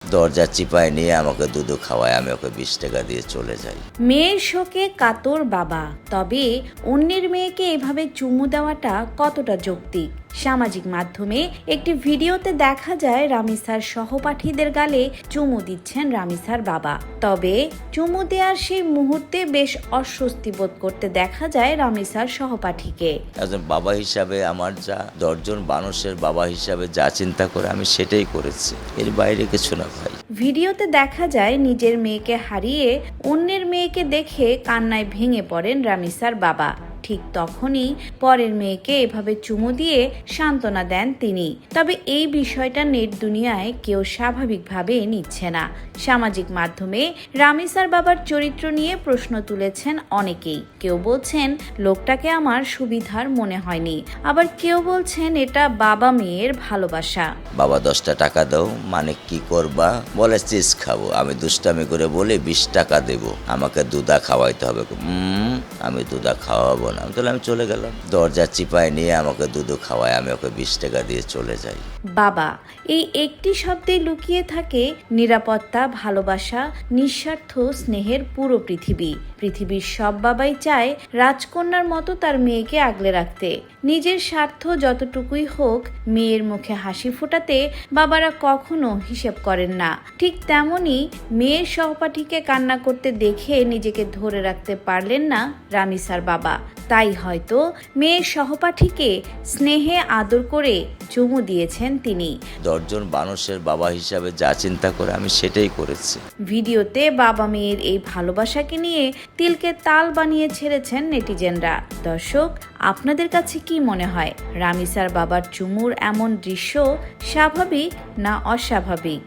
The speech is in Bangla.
দরজা চিপায় নিয়ে আমাকে দুধ খাওয়ায়, আমি ওকে 20 টাকা দিয়ে চলে যাই। মেয়ের শোকে কাতর বাবা, তবে অন্যের মেয়েকে এভাবে চুমু দেওয়াটা কতটা যৌক্তিক? সামাজিক মাধ্যমে একটি ভিডিওতে দেখা যায় রামিসার সহপাঠীদের গালে চুমু দিচ্ছেন রামিসার বাবা। তবে চুমু দেওয়ার সেই মুহূর্তে বেশ অস্বস্তি বোধ করতে দেখা যায় রামিসার সহপাঠীকে। একজন বাবা হিসাবে আমার যা 10 জন মানুষের বাবা হিসাবে যা চিন্তা করে আমি সেটাই করেছি, এর বাইরে কিছু না ভাই। ভিডিওতে দেখা যায় নিজের মেয়েকে হারিয়ে অন্যের মেয়েকে দেখে কান্নায় ভেঙে পড়েন রামিসার বাবা। ঠিক তখনই পরের মেয়েকে এভাবে চুমু দিয়ে সান্ত্বনা দেন তিনি। তবে এই বিষয়টা নেট দুনিয়ায় কেউ স্বাভাবিকভাবে নিচ্ছে না। সামাজিক মাধ্যমে রামিসার বাবার চরিত্র নিয়ে প্রশ্ন তুলেছেন অনেকেই। কেউ বলছেন লোকটাকে আমার সুবিধার মনে হয়নি, আবার কেউ বলছেন এটা বাবা মেয়ের ভালোবাসা। বাবা 10টা টাকা দাও, মানে কি করবা? বলে চিজ খাবো। আমি দুষ্টামি করে বলে 20 টাকা দেবো, আমাকে দুধা খাওয়াইতে হবে। আমি দুধা খাওয়াবো না। আমি চলে গেলাম। দরজা চিপায় নিয়ে আমাকে দুধ খাওয়ায়, আমি ওকে 20 টাকা দিয়ে চলে যাই। বাবা, এই একটি শব্দে লুকিয়ে থাকে নিরাপত্তা, ভালোবাসা, নিঃস্বার্থ স্নেহের পুরো পৃথিবী। পৃথিবীর সব বাবাই চায় রাজকন্যার মতো তার মেয়েকে আগলে রাখতে। নিজের স্বার্থ যতটুকুই হোক, মেয়ের মুখে হাসি ফোটাতে বাবারা কখনো হিসেব করেন না। ঠিক তেমনই মেয়ের সহপাঠীকে কান্না করতে দেখে নিজেকে ধরে রাখতে পারলেন না রামিসার বাবা। তাই হয়তো মেয়ের সহপাঠীকে স্নেহে আদর করে চুমু দিয়েছেন তিনি। 10 জন মানুষের বাবা হিসাবে যা চিন্তা করে আমি সেটাই করেছি। ভিডিওতে বাবা মেয়ের এই ভালোবাসাকে নিয়ে তিলকে তাল বানিয়ে ছেড়েছেন নেটিজেনরা। দর্শক, আপনাদের কাছে কি মনে হয়, রামিসার বাবার চুমুর এমন দৃশ্য স্বাভাবিক না অস্বাভাবিক?